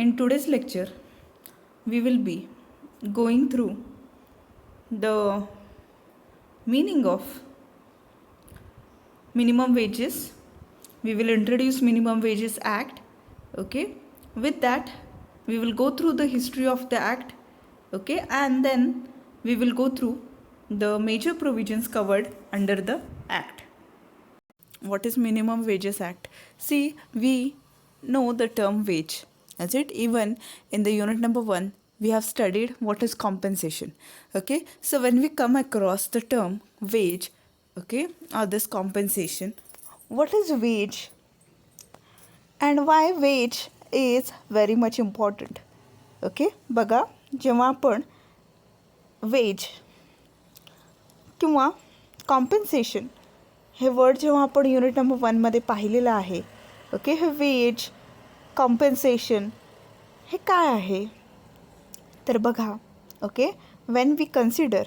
In today's lecture, we will be going through the meaning of minimum wages. We will introduce Minimum Wages Act. Okay, with that, we will go through the history of the act. Okay, and then we will go through the major provisions covered under the act. What is Minimum Wages Act? See, we know the term wage. As it even in the unit number 1, we have studied what is compensation. Okay, so when we come across the term wage, okay, or this compensation, what is wage and why wage is very much important? Okay, बघा जेव्हा आपण veg किंवा compensation हे word जेव्हा आपण unit number 1मध्ये पाहिलेलं आहे. Okay, हे veg compensation हे काय आहे तर बघा. Okay, when we consider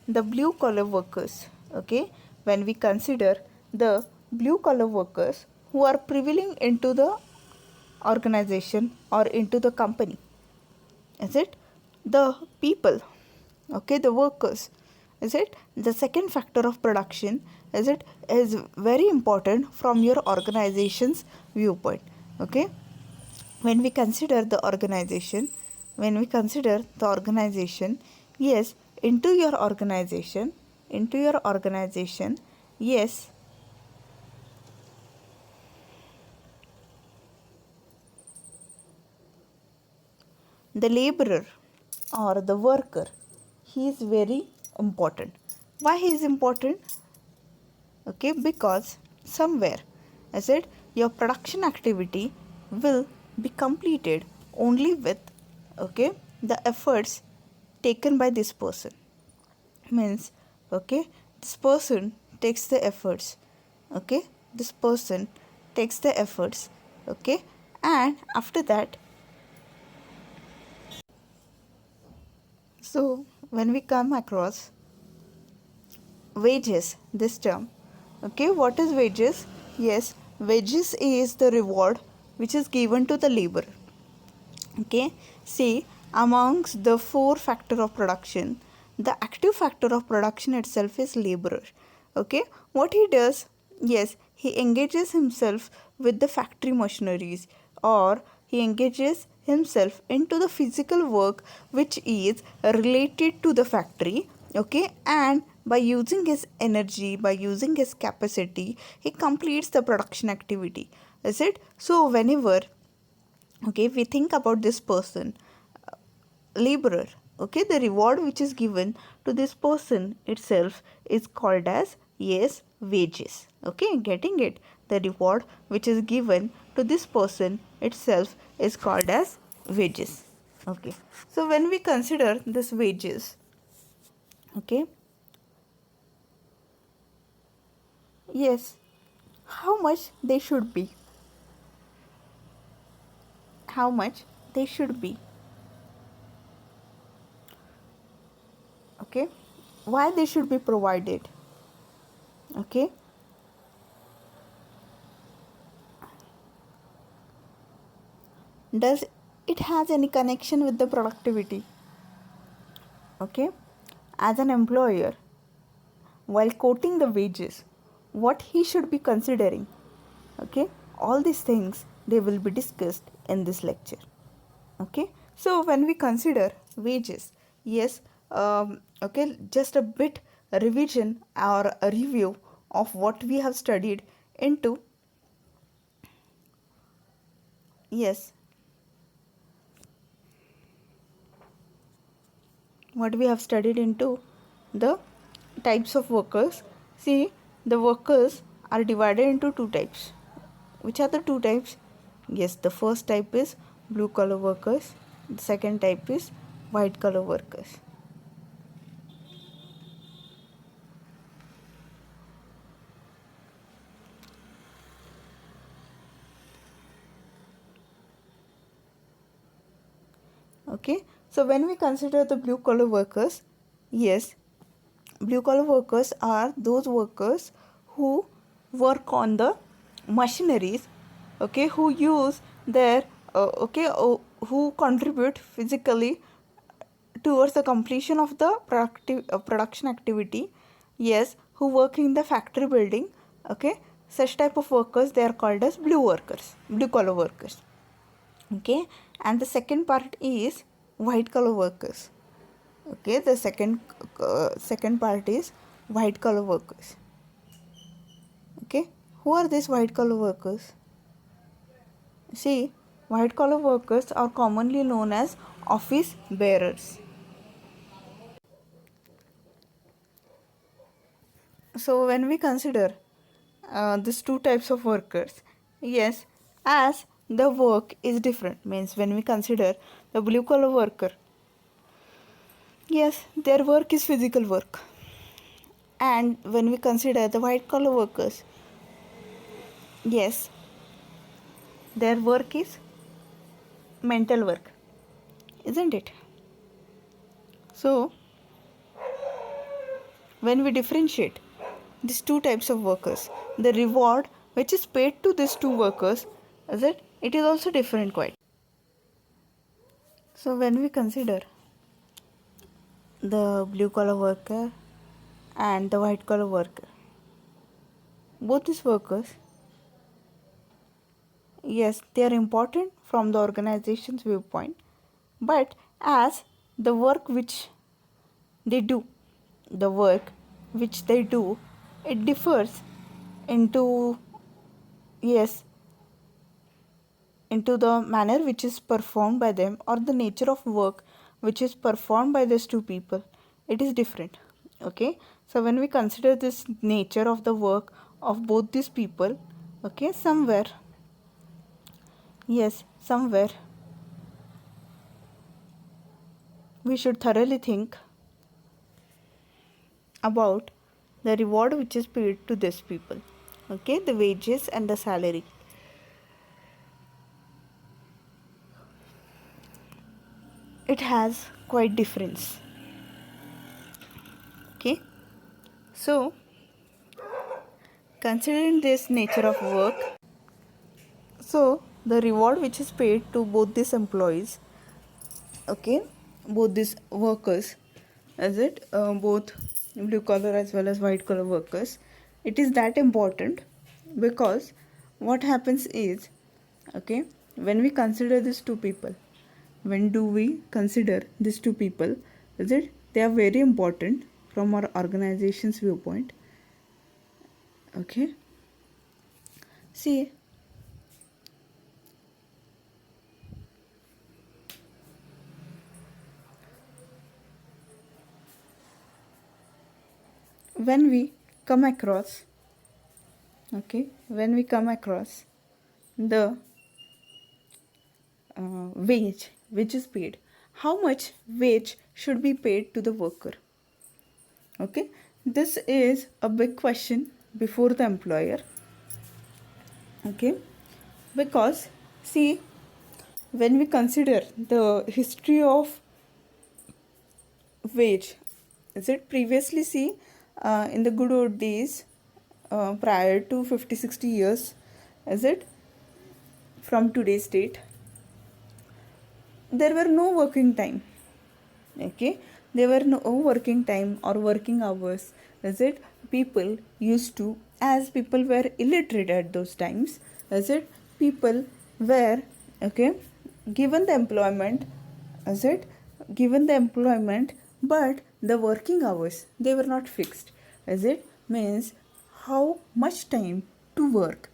the blue collar workers, okay, when we consider the blue collar workers who are prevailing into the organization or into the company, is it the people, okay, the workers, is it the second factor of production, is it is very important from your organization's viewpoint. Okay, when we consider the organization, yes, into your organization, yes, the laborer or the worker, he is very important. Why he is important? Okay, because somewhere, I said, your production activity will be completed only with, okay, the efforts taken by this person. Means, okay, this person takes the efforts. Okay, this person takes the efforts. Okay, and after that, so when we come across wages, this term, okay, what is wages? Yes, wages is the reward which is given to the laborer. Okay, see, amongst the 4 factor of production, the active factor of production itself is laborer. Okay, what he does? Yes, he engages himself with the factory machineries, or he engages himself into the physical work which is related to the factory. Okay, and by using his energy, by using his capacity, he completes the production activity. Is it? So whenever, okay, we think about this person, laborer, okay, the reward which is given to this person itself is called as, yes, wages. Okay, getting it? The reward which is given to this person itself is called as wages. Okay, so when we consider this wages, okay, yes, how much they should be, okay, why they should be provided. Okay, does it has any connection with the productivity? Okay, as an employer, while quoting the wages, what he should be considering, okay, all these things they will be discussed in this lecture. Okay, so when we consider wages, yes, okay, just a bit revision or a review of what we have studied into, yes, what we have studied into the types of workers. See, the workers are divided into 2 types. Which are the 2 types? Yes, the first type is blue collar workers, the second type is white collar workers. Okay, so when we consider the blue collar workers, yes, blue collar workers are those workers who work on the machineries, okay, who use their who contribute physically towards the completion of the production activity. Yes, who work in the factory building. Okay, such type of workers, they are called as blue collar workers. Okay, and the second part is white collar workers. Okay, the second part is white collar workers. Okay, who are these white collar workers? See, white collar workers are commonly known as office bearers. So when we consider these two types of workers, yes, as the work is different, means when we consider the blue collar worker, yes, their work is physical work, and when we consider the white collar workers, yes, their work is mental work, isn't it? So when we differentiate these two types of workers, the reward which is paid to these two workers, is it is also different quite. So when we consider the blue collar worker and the white collar worker, both these workers, yes, they are important from the organization's viewpoint, but as the work which they do, the work which they do, it differs into, yes, into the manner which is performed by them, or the nature of work which is performed by these two people, it is different. Okay, so when we consider this nature of the work of both these people, okay, somewhere, yes, somewhere we should thoroughly think about the reward which is paid to these people. Okay, the wages and the salary. It has quite difference. Okay, so considering this nature of work, so the reward which is paid to both these employees, okay, both these workers, both blue collar as well as white collar workers, it is that important because what happens is, okay, when we consider these two people, when do we consider these two people, they are very important from our organization's viewpoint. Okay, see, when we come across, okay, when we come across the wage which is paid, how much wage should be paid to the worker? Okay, this is a big question before the employer. Okay, because see, when we consider the history of wage, previously, see, in the good old days, prior to 50-60 years, is it from today's date, there were no working time. Okay, there were no working time or working hours. People used to, as people were illiterate at those times, people were, okay, given the employment, is it given the employment, but the working hours, they were not fixed. Means how much time to work,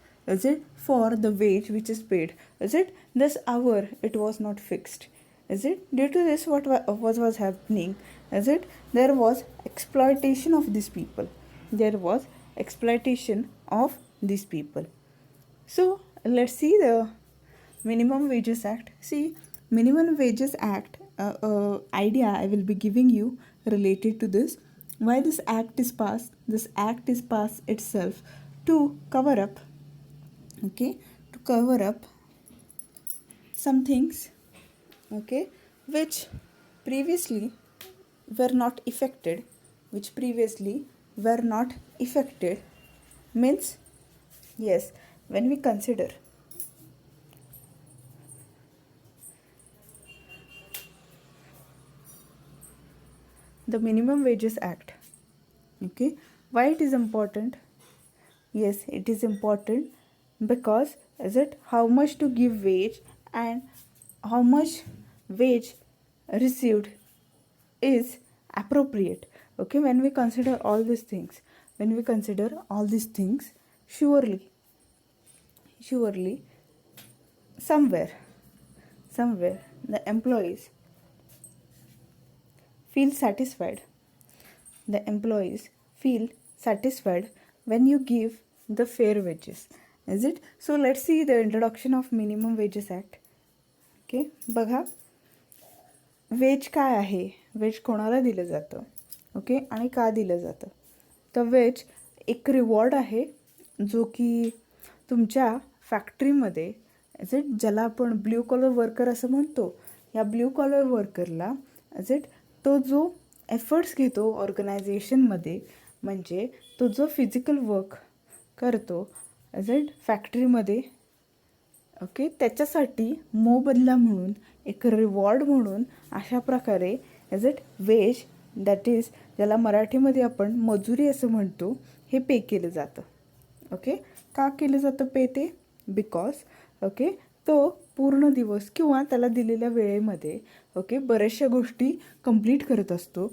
for the wage which is paid, this hour, it was not fixed. Due to this, what was happening, there was exploitation of these people, there was exploitation of these people. So let's see the minimum wages act. See, minimum wages act, idea I will be giving you related to this, why this act is passed. This act is passed itself to cover up, okay, to cover up some things, okay, which previously were not affected, means, yes, when we consider the Minimum Wages Act. Okay, why it is important? Yes, it is important because is it how much to give wage and how much wage received is appropriate. Okay, when we consider all these things, surely somewhere the employees feel satisfied. The employees feel satisfied when you give the fair wages, is it? So let's see the introduction of Minimum Wages Act. Okay, बघा veg काय आहे, veg कोणाला दिलं जातं, okay, आणि का दिलं जातं. तर वेज एक रिवॉर्ड आहे जो की तुमच्या फॅक्टरीमध्ये इज इट, ज्याला आपण ब्ल्यू कॉलर वर्कर असं म्हणतो, या ब्ल्यू कॉलर वर्करला इज इट तो जो एफर्ट्स घेतो ऑर्गनायझेशनमध्ये, म्हणजे तो जो फिजिकल वर्क करतो इज इट फॅक्टरीमध्ये, ओके, त्याच्यासाठी मोबदला म्हणून एक रिवॉर्ड म्हणून अशा प्रकारे is it wage that is, ज्याला मराठीमध्ये आपण मजुरी असं म्हणतो, हे पे केलं जातं. ओके, का केलं जातं पे ते? बिकॉज ओके तो पूर्ण दिवस किंवा त्याला दिलेल्या वेळेमध्ये ओके बऱ्याचशा गोष्टी कंप्लीट करत असतो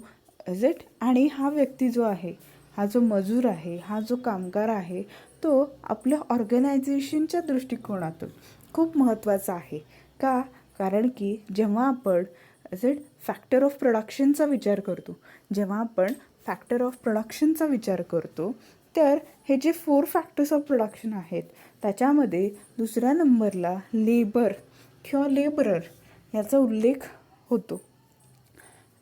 इज इट. आणि हा व्यक्ती जो आहे, हा जो मजूर आहे, हा जो कामगार आहे, तो आपल्या ऑर्गनायझेशनच्या दृष्टिकोनातून खूप महत्त्वाचा आहे. का? कारण की जेव्हा आपण इज इट फॅक्टर ऑफ प्रोडक्शनचा विचार करतो, तर हे जे 4 फॅक्टर्स ऑफ प्रोडक्शन आहेत त्याच्यामध्ये दुसऱ्या नंबरला लेबर किंवा लेबरर याचा उल्लेख होतो.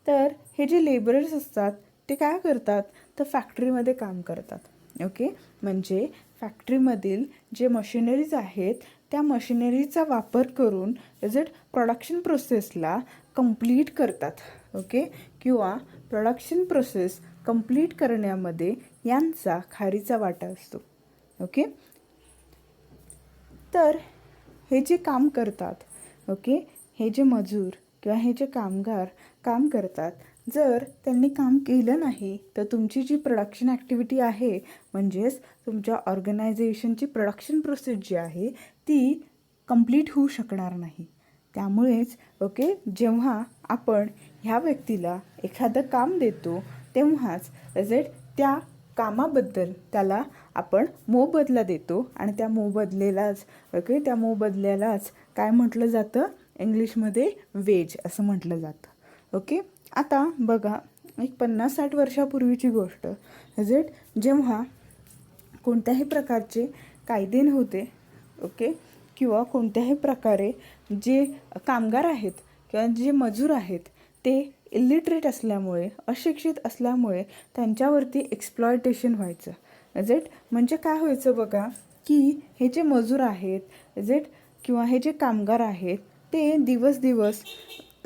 तर हे जे लेबरर्स असतात ते काय करतात, तर फॅक्टरीमध्ये काम करतात. ओके, म्हणजे फॅक्टरीमधील जे मशिनरीज आहेत त्या मशिनरीचा वापर करून इज इट प्रोडक्शन प्रोसेसला कंप्लीट करतात. ओके, किंवा प्रोडक्शन प्रोसेस कंप्लीट करण्यामध्ये यांचा खारीचा वाटा असतो. ओके, तर हे जे काम करतात, ओके, हे जे मजूर किंवा हे जे कामगार काम करतात, जर त्यांनी काम केलं नाही तर तुमची जी प्रोडक्शन ॲक्टिव्हिटी आहे, म्हणजेच तुमच्या ऑर्गनायझेशनची प्रोडक्शन प्रोसेस जी आहे ती कंप्लीट होऊ शकणार नाही. त्यामुळेच ओके जेव्हा आपण ह्या व्यक्तीला एखादं काम देतो तेव्हाच इज इट त्या कामाबद्दल त्याला आपण मोबदला देतो आणि त्या मोबदल्यालाच काय म्हटलं जातं, इंग्लिशमध्ये वेज असं म्हटलं जातं. ओके, आता बघा एक 50-60 वर्षापूर्वीची गोष्ट इज इट, जेव्हा कोणत्याही प्रकारचे कायदे नव्हते, ओके, किंवा कोणत्याही प्रकारे जे कामगार आहेत किंवा जे मजूर आहेत ते इलिटरेट असल्यामुळे, अशिक्षित असल्यामुळे त्यांच्यावरती एक्सप्लॉयटेशन व्हायचं. इज इट, म्हणजे काय व्हायचं बघा, की हे जे मजूर आहेत इज इट किंवा हे जे कामगार आहेत ते दिवस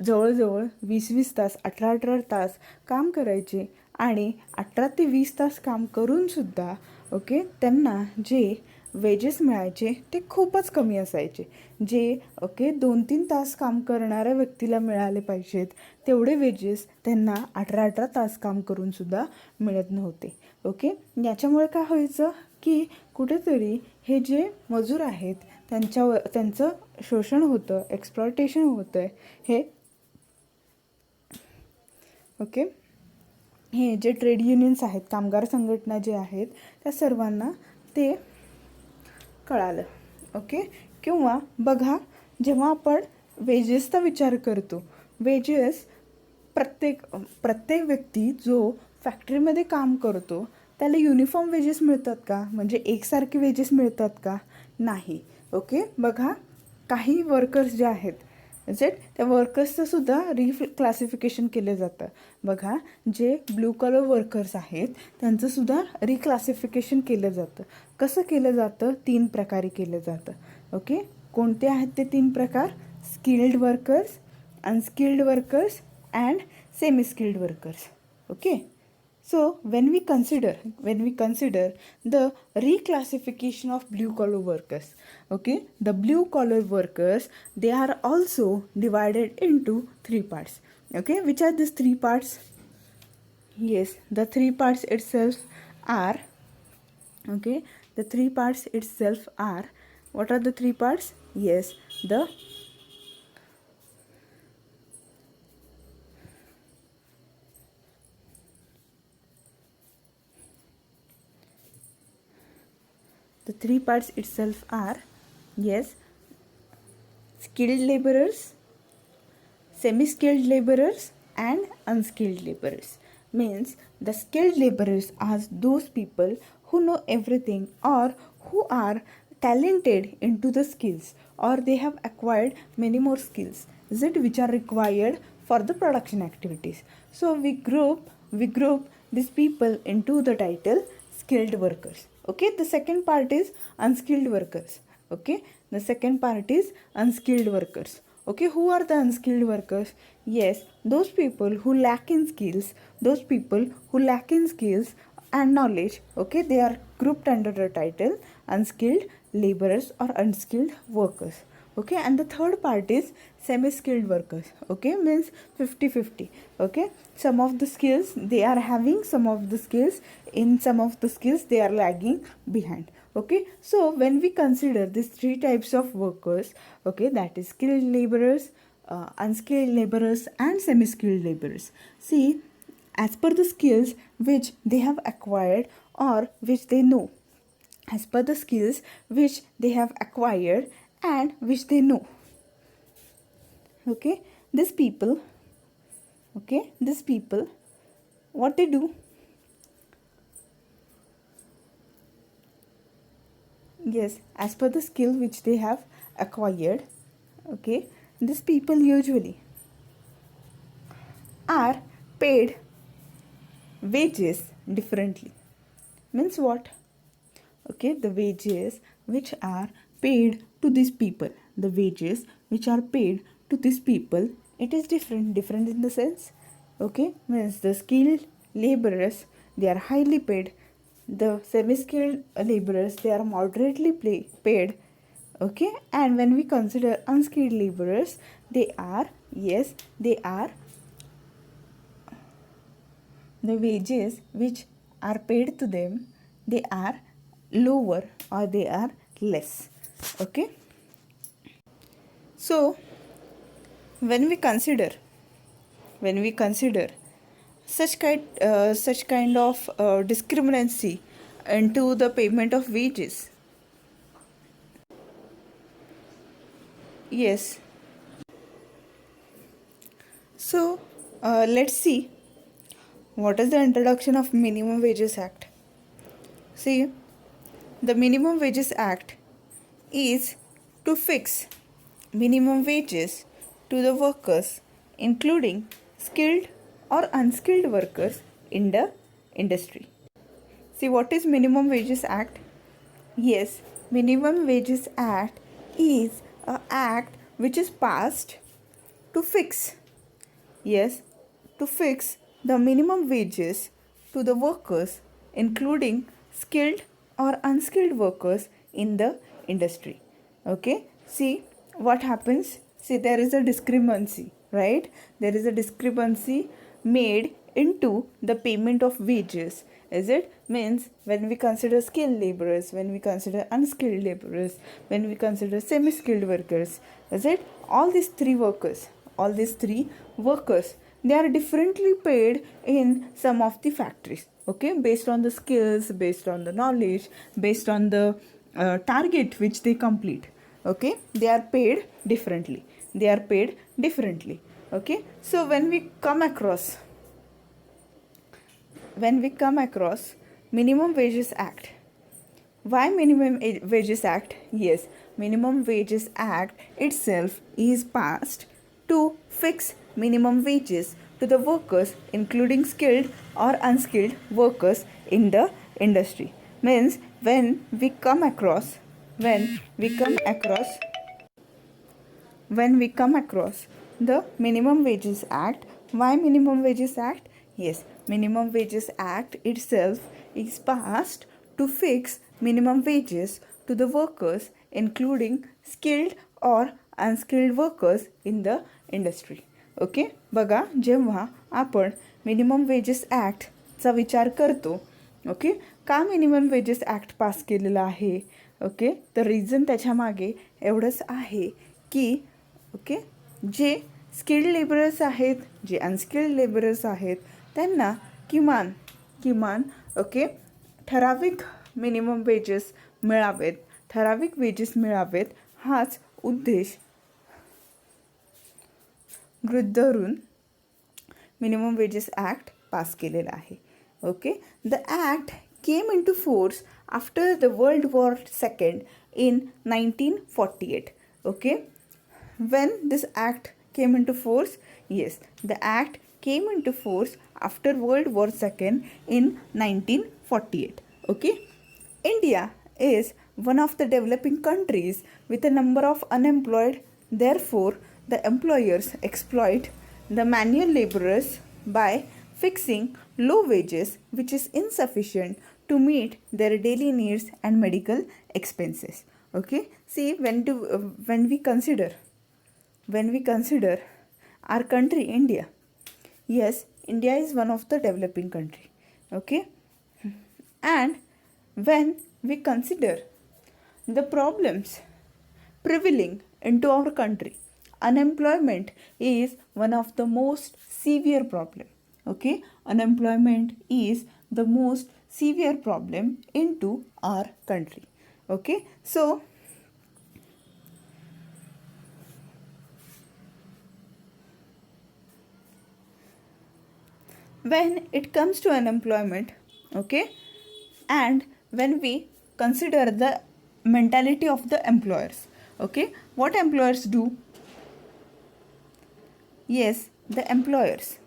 जवळजवळ 20-20 तास, 18-18 तास काम करायचे आणि 18 ते 20 तास काम करूनसुद्धा ओके त्यांना जे वेजेस मिळायचे ते खूपच कमी असायचे. जे ओके 2-3 तास काम करणाऱ्या व्यक्तीला मिळाले पाहिजेत तेवढे वेजेस त्यांना 18-18 तास काम करूनसुद्धा मिळत नव्हते. ओके, याच्यामुळे काय व्हायचं की कुठेतरी हे जे मजूर आहेत त्यांचं शोषण होतं, एक्सप्लॉयटेशन होतं आहे. हे ओके, हे जे ट्रेड युनियन्स आहेत, कामगार संघटना जे आहेत, त्या सर्वांना ते कळालं. ओके, किंवा बघा जेव्हा आपण वेजेसचा विचार करतो, वेजेस प्रत्येक व्यक्ती जो फॅक्टरीमध्ये काम करतो त्याला युनिफॉर्म वेजेस मिळतात का, म्हणजे एकसारखे वेजेस मिळतात का? नाही. ओके, बघा काही वर्कर्स जे आहेत इज इट त्या वर्कर्सचं सुद्धा रिक्लासिफिकेशन केलं जातं. बघा जे ब्ल्यू कलर वर्कर्स आहेत त्यांचंसुद्धा रिक्लासिफिकेशन केलं जातं. कसं केलं जातं? 3 प्रकारे केलं जातं. ओके, कोणते आहेत ते 3 प्रकार? Skilled workers, unskilled workers and semi skilled workers. Okay, so when we consider the reclassification of blue collar workers, okay, the blue collar workers, they are also divided into 3 parts. Okay, which are these 3 parts? Yes, the three parts itself are, okay, the three parts itself are, what are the three parts? Yes, the three parts itself are, yes, skilled laborers, semi-skilled laborers and unskilled laborers. Means the skilled laborers are those people who know everything or who are talented into the skills, or they have acquired many more skills, is it, which are required for the production activities. So we group these people into the title skilled workers. Okay, the second part is unskilled workers. Okay, the second part is unskilled workers. Okay, who are the unskilled workers? Yes, those people who lack in skills, those people who lack in skills and knowledge. Okay, they are grouped under the title unskilled laborers or unskilled workers. Okay, and the third part is semi skilled workers. Okay, means 50-50. Okay, some of the skills they are having, some of the skills, in some of the skills they are lagging behind. Okay, so when we consider these three types of workers, okay, that is skilled laborers, unskilled laborers and semi skilled laborers, see, as per the skills which they have acquired or which they know, as per the skills which they have acquired and which they know, okay, these people, okay, these people, what they do, yes, as per the skill which they have acquired, okay, these people usually are paid wages differently. Means what? Okay, the wages which are paid to these people, the wages which are paid to these people, it is different in the sense, okay, means the skilled laborers, they are highly paid, the semi skilled laborers, they are moderately paid. Okay, and when we consider unskilled laborers, they are, yes, they are, the wages which are paid to them, they are lower or they are less. Okay, so when we consider, when we consider such kind of discriminancy into the payment of wages, yes, so let's see what is the introduction of minimum wages act. See, the minimum wages act is to fix minimum wages to the workers, including skilled or unskilled workers in the industry. See, what is minimum wages act? Yes, minimum wages act is a act which is passed to fix, yes, to fix the minimum wages to the workers, including skilled or unskilled workers in the industry. Okay, see what happens. See, there is a discrepancy, right? There is a discrepancy made into the payment of wages. Is it? Means when we consider skilled laborers, when we consider unskilled laborers, when we consider semi skilled workers, is it? All these three workers, they are differently paid in some of the factories, okay, based on the skills, based on the knowledge, based on the target which they complete. Okay, they are paid differently, they are paid differently. Okay, so when we come across minimum wages act, why minimum wages act? Yes, minimum wages act itself is passed to fix minimum wages to the workers, including skilled or unskilled workers in the industry. Means when we come across the minimum wages act, why minimum wages act? Yes, minimum wages act itself is passed to fix minimum wages to the workers, including skilled or unskilled workers in the industry. Okay, बघा, जेव्हा आपण minimum wages ॲक्टचा विचार करतो. Okay, का minimum wages act pass केलेला आहे? Okay, तर reason त्याच्यामागे एवढंच आहे की ओके, जे स्किल्ड लेबरर्स आहेत, जे अनस्किल्ड लेबरर्स आहेत, त्यांना किमान ओके ठराविक मिनिमम वेजेस मिळावेत, ठराविक वेजेस मिळावेत, हाच उद्देश गृहीत धरून मिनिमम वेजेस ॲक्ट पास केलेला आहे. Okay, the act came into force after the world war second in 1948. Okay, when this act came into force? Yes, the act came into force after World War II in 1948. Okay, India is one of the developing countries with a number of unemployed. Therefore, the employers exploit the manual laborers by fixing low wages, which is insufficient to meet their daily needs and medical expenses. Okay, see, when we consider our country, India, yes, India is one of the developing country. Okay, and when we consider the problems prevailing into our country, unemployment is one of the most severe problem. Okay, unemployment is the most severe problem into our country. Okay, so when it comes to unemployment, okay, and when we consider the mentality of the employers, okay, what employers do? Yes, the employers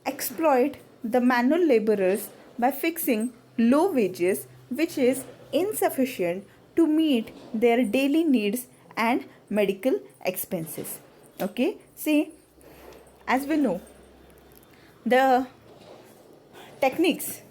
exploit the manual laborers by fixing low wages, which is insufficient to meet their daily needs and medical expenses. Okay, see, as we know, the techniques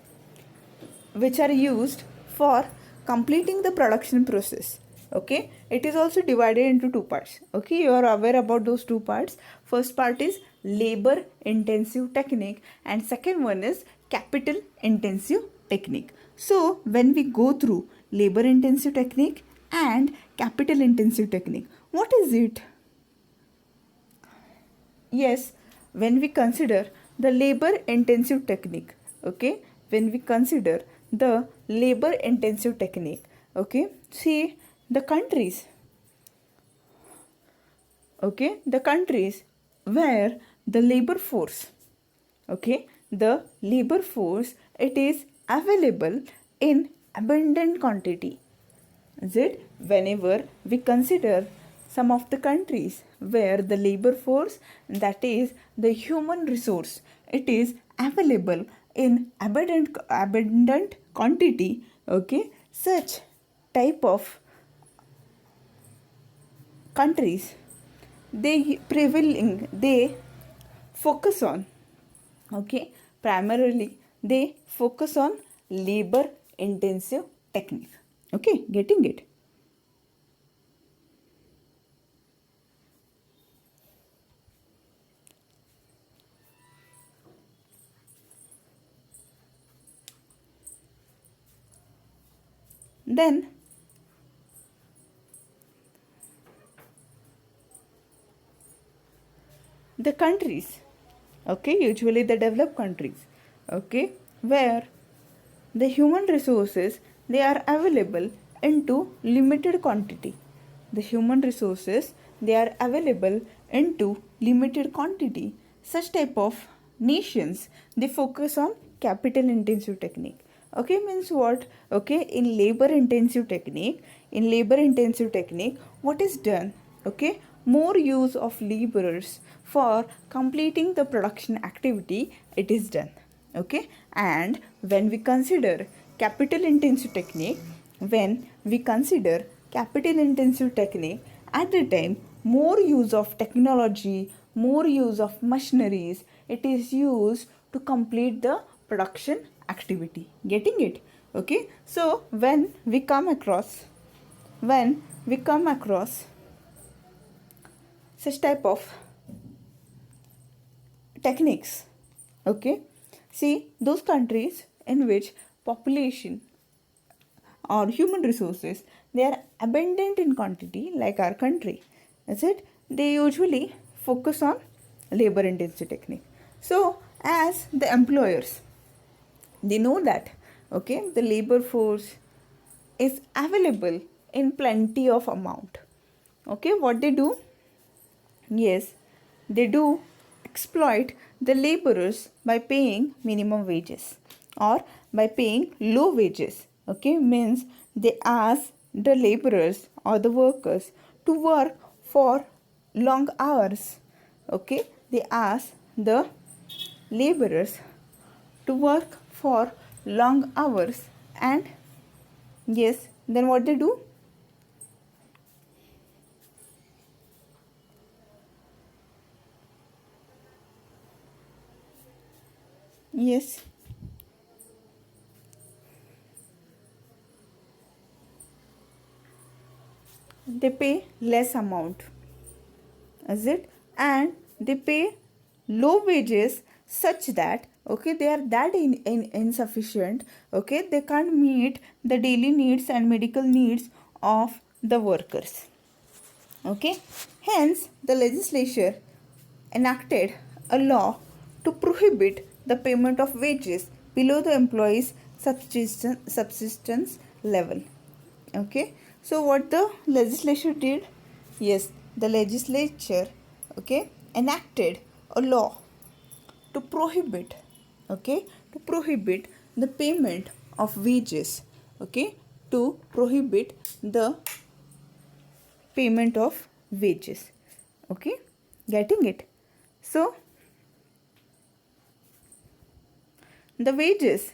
which are used for completing the production process, okay, it is also divided into two parts. Okay, you are aware about those two parts. First part is labor intensive technique and second one is capital intensive technique. So when we go through labor intensive technique and capital intensive technique, what is it? Yes, when we consider the labor intensive technique, okay, when we consider the labor intensive technique, okay, see, the countries, okay, the countries where the labor force, okay, the labor force, it is available in abundant quantity. Is it? Whenever we consider some of the countries where the labor force, that is the human resource, it is available in abundant quantity, okay, such type of countries, they focus on, okay, primarily they focus on labor intensive technique. Okay, getting it? Then the countries, okay, usually the developed countries, okay, where the human resources, they are available into limited quantity. The human resources, they are available into limited quantity. Such type of nations, they focus on capital intensive technique. Okay, means what? Okay, in labor intensive technique, what is done? Okay, more use of laborers for completing the production activity, it is done. Okay, and when we consider capital intensive technique, at the time, more use of technology, more use of machineries, it is used to complete the production activity. Getting it? Okay, so when we come across such type of techniques. Okay, see, those countries in which population or human resources, they are abundant in quantity like our country, is it? They usually focus on labor intensive technique. So as the employers, they know that, okay, the labor force is available in plenty of amount. Okay, what they do? Yes, they do exploit the laborers by paying minimum wages or by paying low wages. Okay, means they ask the laborers or the workers to work for long hours. Okay, they ask the laborers to work for long hours, and yes, then what they do? Yes, they pay less amount, is it? And they pay low wages such that, okay, they are that insufficient, okay, they can't meet the daily needs and medical needs of the workers. Okay, hence the legislature enacted a law to prohibit the payment of wages below the employee's subsistence level. Okay, so what the legislature did? Yes, the legislature, okay, enacted a law to prohibit, okay, to prohibit the payment of wages, okay, to prohibit the payment of wages. Okay, getting it? So the wages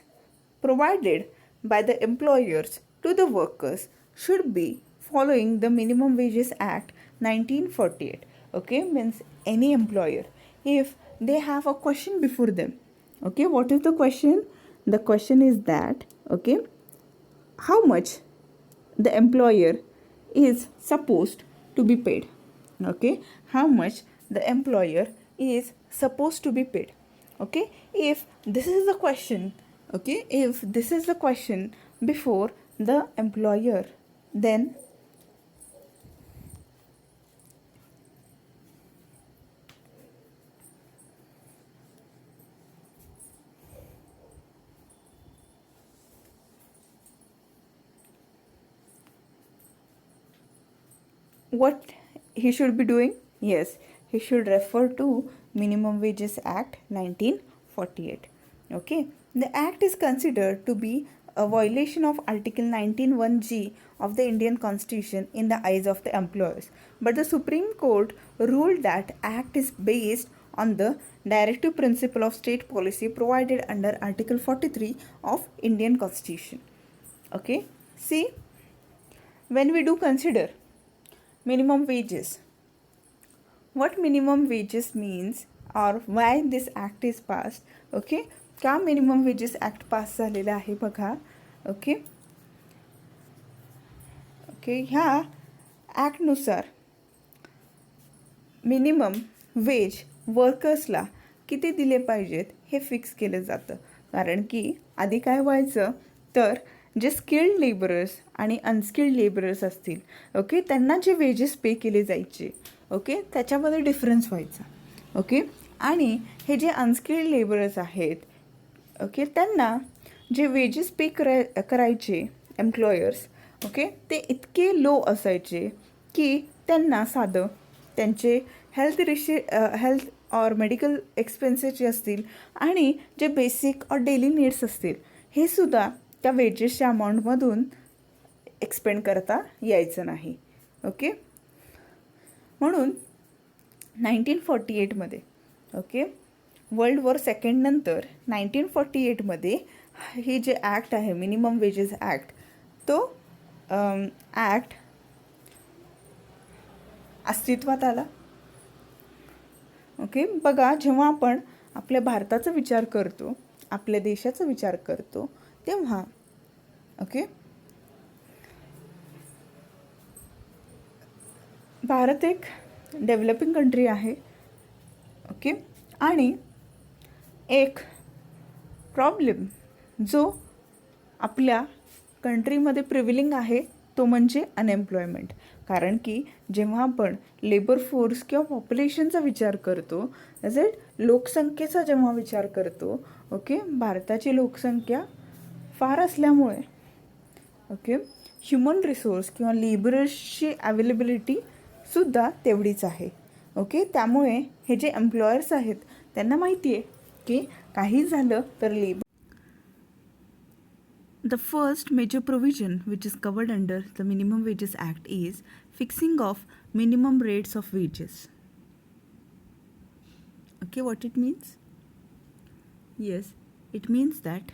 provided by the employers to the workers should be following the Minimum Wages Act 1948. Okay, means any employer, if they have a question before them, okay, what is the question? The question is that, okay, how much the employer is supposed to be paid. Okay, how much the employer is supposed to be paid. Okay, if this is the question, okay, if this is the question before the employer, then what he should be doing? Yes, he should refer to Minimum Wages Act 1948. Okay, the act is considered to be a violation of Article 19(1)(g) of the Indian Constitution in the eyes of the employers, but the Supreme Court ruled that act is based on the directive principle of state policy provided under Article 43 of Indian Constitution. Okay, see, when we do consider minimum wages, what minimum wages means or why this act is passed. Okay, का minimum wages act पास झालेला आहे बघा. Okay okay ह्या ॲक्टनुसार minimum wage वर्कर्सला किती दिले पाहिजेत हे fix केलं जातं. कारण की आधी काय व्हायचं तर जे स्किल्ड लेबरर्स आणि अनस्किल्ड लेबरर्स असतील, ओके, त्यांना जे वेजेस पे केले जायचे, ओके, त्याच्यामध्ये डिफरन्स व्हायचा. ओके, आणि हे जे अनस्किल्ड लेबरर्स आहेत, ओके, त्यांना जे वेजेस पे करायचे एम्प्लॉयर्स, ओके, ते इतके लो असायचे की त्यांना साधं त्यांचे हेल्थ और मेडिकल एक्सपेन्सेस जे असतील आणि जे बेसिक और डेली नीड्स असतील हे सुद्धा त्या वेजेसच्या अमाऊंटमधून एक्सपेंड करता यायचं नाही. ओके, म्हणून 1948मध्ये, ओके, वर्ल्ड वॉर सेकंड नंतर 1948मध्ये हे जे ॲक्ट आहे मिनिमम वेजेस ॲक्ट, तो ॲक्ट अस्तित्वात आला. ओके, बघा, जेव्हा आपण आपल्या भारताचा विचार करतो, आपल्या देशाचा विचार करतो, तेव्हा, ओके, भारत एक डेव्हलपिंग कंट्री आहे. ओके, आणि एक प्रॉब्लेम जो आपल्या कंट्रीमध्ये प्रिव्हिलिंग आहे तो म्हणजे अनएम्प्लॉयमेंट. कारण की जेव्हा आपण लेबर फोर्स किंवा पॉप्युलेशनचा विचार करतो, तसेच लोकसंख्येचा जेव्हा विचार करतो, ओके, भारताची लोकसंख्या फार असल्यामुळे ओके ह्युमन रिसोर्स किंवा लेबरर्सची अवेलेबिलिटीसुद्धा तेवढीच आहे. ओके, त्यामुळे हे जे एम्प्लॉयर्स आहेत त्यांना माहिती आहे की काही झालं तर labour. The first major provision which is covered under the Minimum Wages Act is fixing of minimum rates of wages. Okay, what it means? Yes, it means that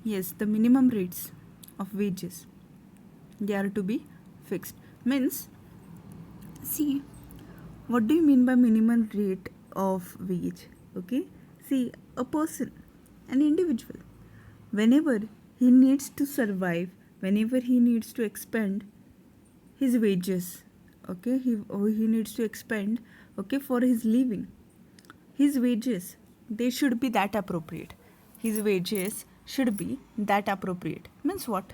yes, the minimum rates of wages, they are to be fixed. Means, see, what do you mean by minimum rate of wage? Okay, see, a person, an individual, whenever he needs to survive, whenever he needs to expend his wages, okay, he needs to expend, okay, for his living, his wages, they should be that appropriate. His wages should be that appropriate. Means what?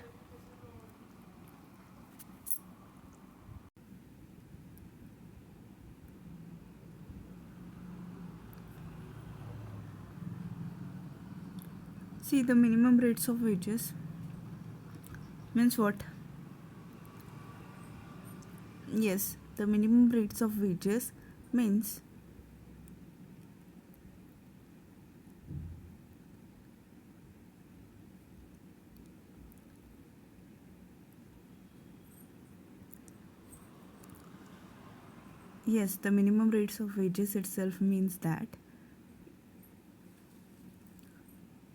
See, the minimum rates of wages means what? Yes, the minimum rates of wages means yes, the minimum rates of wages itself means that,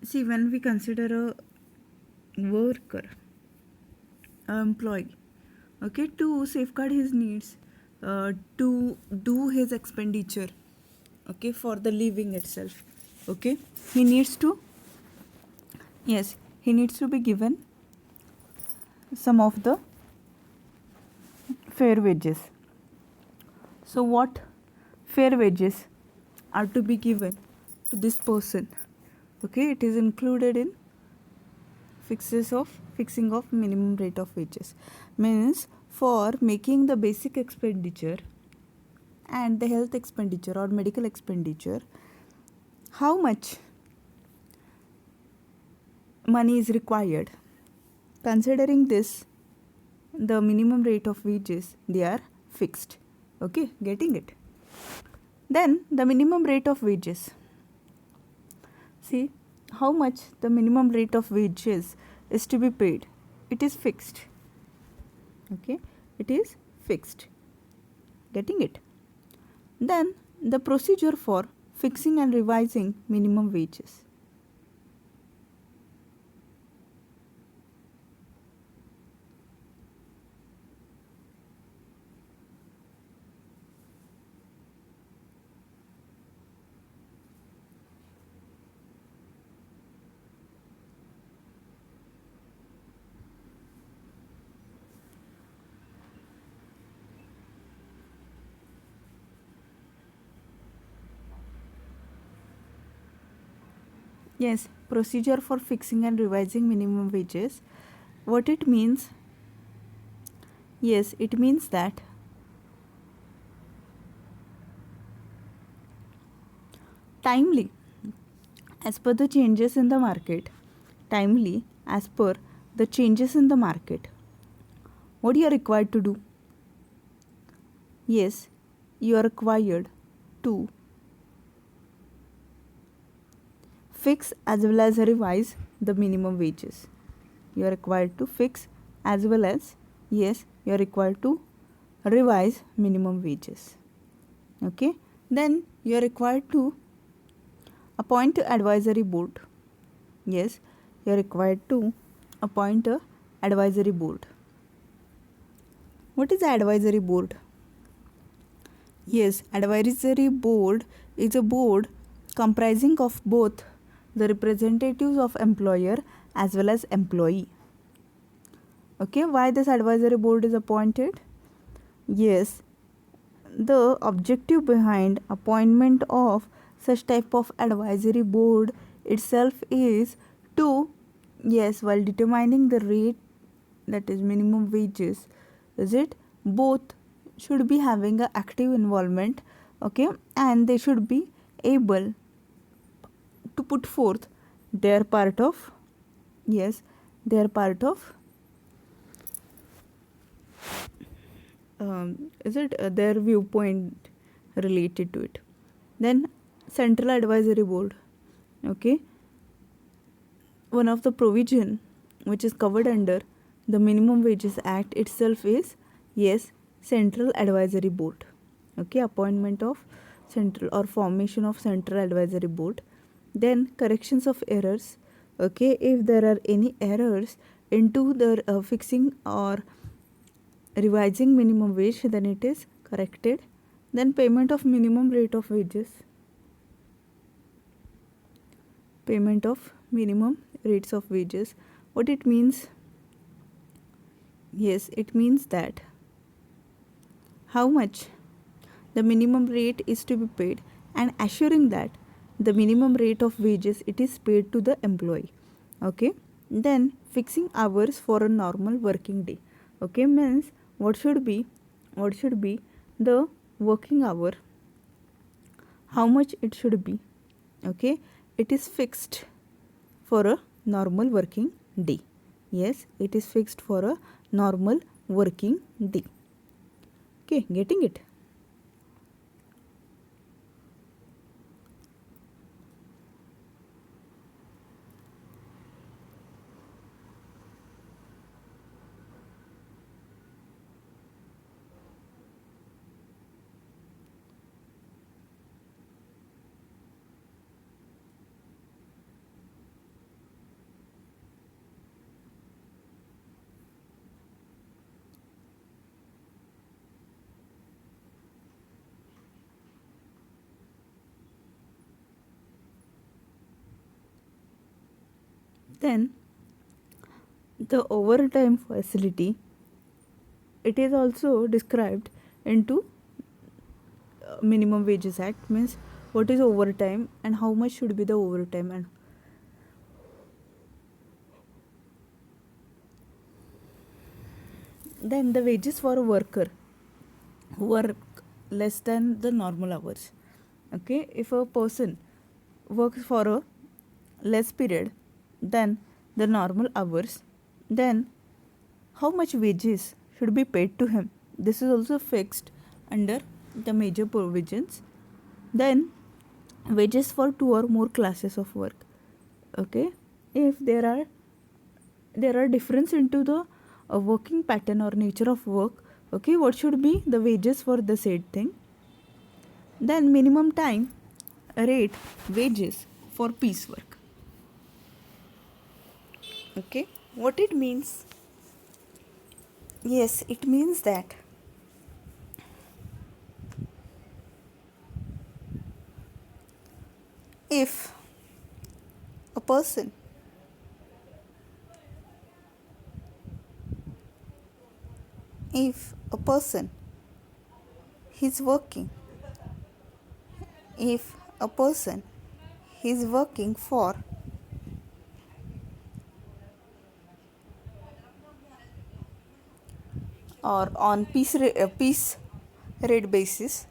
see, when we consider a worker, an employee, okay, to safeguard his needs, to do his expenditure, okay, for the living itself, okay, he needs to, yes, he needs to be given some of the fair wages. So what fair wages are to be given to this person? Okay, it is included in fixing of minimum rate of wages. Means for making the basic expenditure and the health expenditure or medical expenditure, how much money is required? Considering this, the minimum rate of wages, they are fixed. Okay, getting it? Then the minimum rate of wages. See, how much the minimum rate of wages is to be paid. It is fixed. Okay, it is fixed. Getting it? Then the procedure for fixing and revising minimum wages. Yes, procedure for fixing and revising minimum wages. What it means? Yes, it means that timely as per the changes in the market. Timely as per the changes in the market. What you are required to do? Yes, you are required to fix as well as revise the minimum wages. You are required to fix as well as, yes, you are required to revise minimum wages. Okay, then you are required to appoint an advisory board. Yes, you are required to appoint an advisory board. What is the advisory board? Yes, advisory board is a board comprising of both the representatives of employer as well as employee. Okay, why this advisory board is appointed? Yes, the objective behind appointment of such type of advisory board itself is to, yes, while determining the rate, that is minimum wages, is it, both should be having a active involvement, okay, and they should be able to put forth their part of, yes, their part of is it their viewpoint related to it. Then central advisory board, okay, one of the provision which is covered under the minimum wages act itself is, yes, central advisory board, okay, appointment of central or formation of central advisory board. Then corrections of errors, okay, if there are any errors into the fixing or revising minimum wage, then it is corrected. Then payment of minimum rate of wages, payment of minimum rates of wages. What it means? Yes, it means that how much the minimum rate is to be paid and assuring that the minimum rate of wages it is paid to the employee, okay. Then fixing hours for a normal working day, okay, means what should be the working hour, how much it should be, okay, it is fixed for a normal working day. Yes, it is fixed for a normal working day. Okay, getting it? Then the overtime facility, it is also described into minimum wages act, means what is overtime and how much should be the overtime. And then the wages for a worker who work less than the normal hours, okay, if a person works for a less period than the normal hours, then how much wages should be paid to him, this is also fixed under the major provisions. Then wages for 2 or more classes of work, okay, if there are difference into the working pattern or nature of work, okay, what should be the wages for the said thing. Then minimum time rate wages for piecework, okay, what it means? Yes, it means that if a person is working, if a person is working for or on piece rate basis,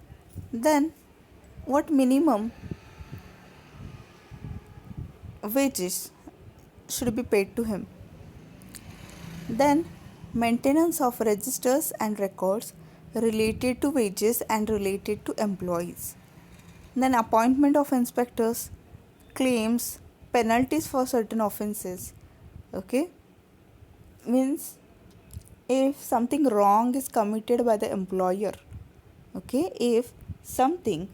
then what minimum wages should be paid to him. Then maintenance of registers and records related to wages and related to employees. Then appointment of inspectors, claims, penalties for certain offenses, okay, means if something wrong is committed by the employer, okay, if something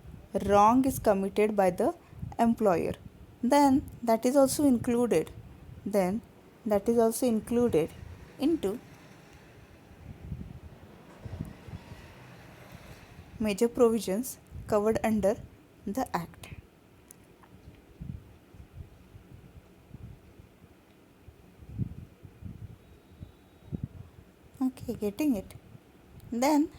wrong is committed by the employer, then that is also included into major provisions covered under the act. Okay, getting it? Then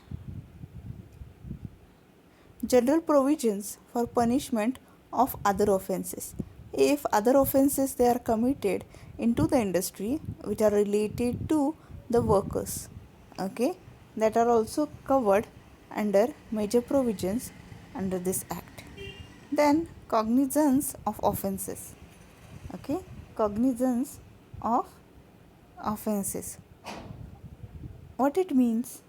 general provisions for punishment of other offenses. If other offenses they are committed into the industry which are related to the workers, okay, that are also covered under major provisions under this act. Then cognizance of offenses, okay, cognizance of offenses, what it means?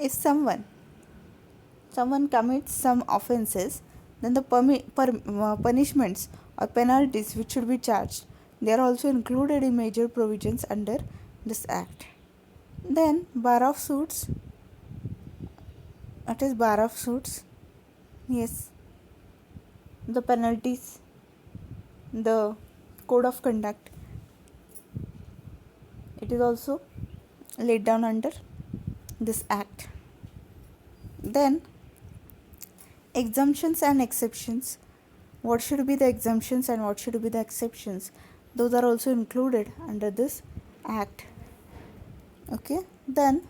If someone commits some offenses, then the punishments or penalties which should be charged, they are also included in major provisions under this act. Then bar of suits. What is bar of suits? Yes, the penalties, the code of conduct, it is also laid down under this act. Then exemptions and exceptions. What should be the exemptions and what should be the exceptions? Those are also included under this act. Okay, then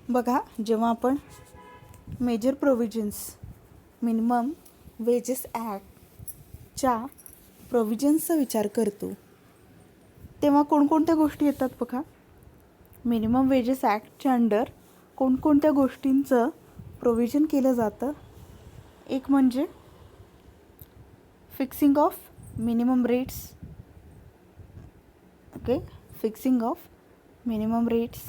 बघा, जेव्हा आपण major provisions minimum wages ॲक्टच्या प्रोव्हिजन्सचा विचार करतो तेव्हा कोणकोणत्या गोष्टी येतात बघा. मिनिमम वेजेस ॲक्टच्या अंडर कोणकोणत्या गोष्टींचं प्रोव्हिजन केलं जातं? एक म्हणजे fixing of minimum rates. Okay, fixing of minimum rates.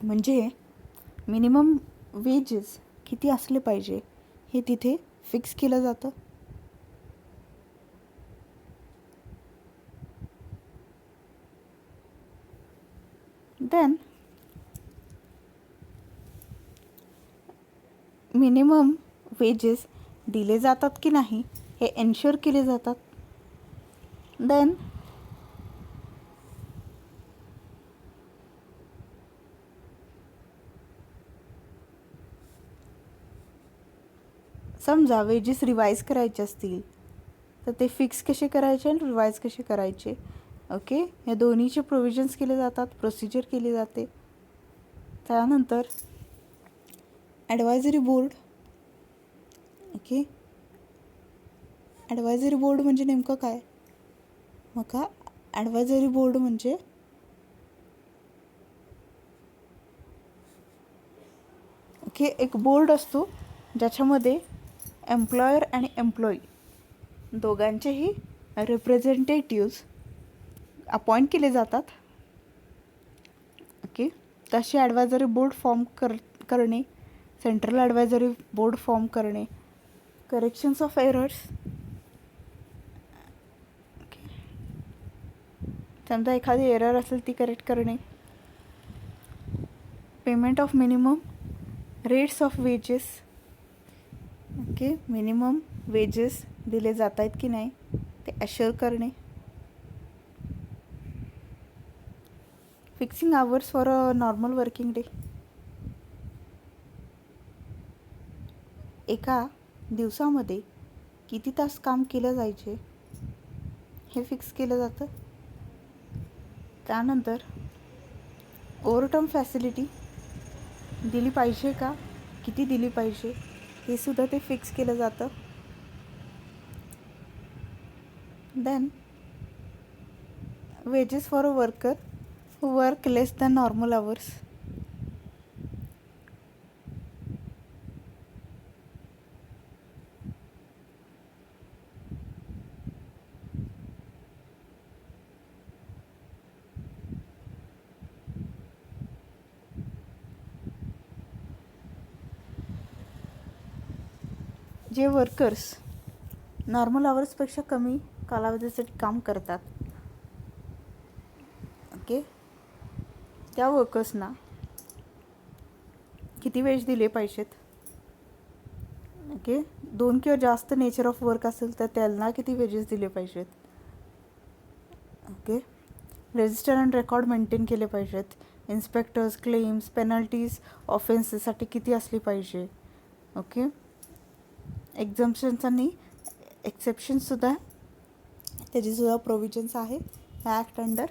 म्हणजे मिनिमम वेजेस किती असले पाहिजे हे तिथे फिक्स केलं जातं. देन मिनिमम वेजेस दिले जातात की नाही हे एन्श्योर केले जातात. देन समजा वेजेस रिवाईज करायचे असतील तर ते फिक्स कसे करायचे आणि रिवाईज कसे करायचे. ओके, या दोन्हीचे प्रोव्हिजन्स केले जातात, प्रोसिजर केली जाते. त्यानंतर advisory board. Okay, advisory board म्हणजे नेमकं काय? मग का ॲडवायझरी बोर्ड म्हणजे ओके एक बोर्ड असतो ज्याच्यामध्ये एम्प्लॉयर आणि एम्प्लॉई दोघांचेही रिप्रेझेंटेटिव्स अपॉइंट केले जातात. ओके, तसे ॲडवायझरी बोर्ड फॉर्म करणे, सेंट्रल ॲडवायझरी बोर्ड फॉर्म करणे, करेक्शन्स ऑफ एरर्स. ओके, समजा एखादी एरर असेल ती करेक्ट करणे, payment of minimum rates of wages. Okay, minimum wages दिले जात आहेत की नाही ते अश्योर करणे, fixing hours for a normal working day. एका दिवसामध्ये किती तास काम केलं जायचे हे फिक्स केलं जातं. त्यानंतर ओव्हरटाईम फॅसिलिटी दिली पाहिजे का, किती दिली पाहिजे हे सुद्धा ते फिक्स केलं जातं. Then wages for a worker who work less than normal hours. जे वर्कर्स नॉर्मल आवर्सपेक्षा कमी कालावधीसाठी काम करतात, ओके, त्या वर्कर्सना किती वेज दिले पाहिजेत, ओके. 2 किंवा जास्त नेचर ऑफ वर्क असेल तर त्यांना किती वेजेस दिले पाहिजेत, okay. Register and record maintain केले पाहिजेत. इन्स्पेक्टर्स, क्लेम्स, पेनल्टीज ऑफेन्सेससाठी किती असली पाहिजे, ओके. एक्झम्पशन्स आणि एक्सेप्शन्ससुद्धा त्याचीसुद्धा प्रोव्हिजन्स आहे ह्या ॲक्ट अंडर.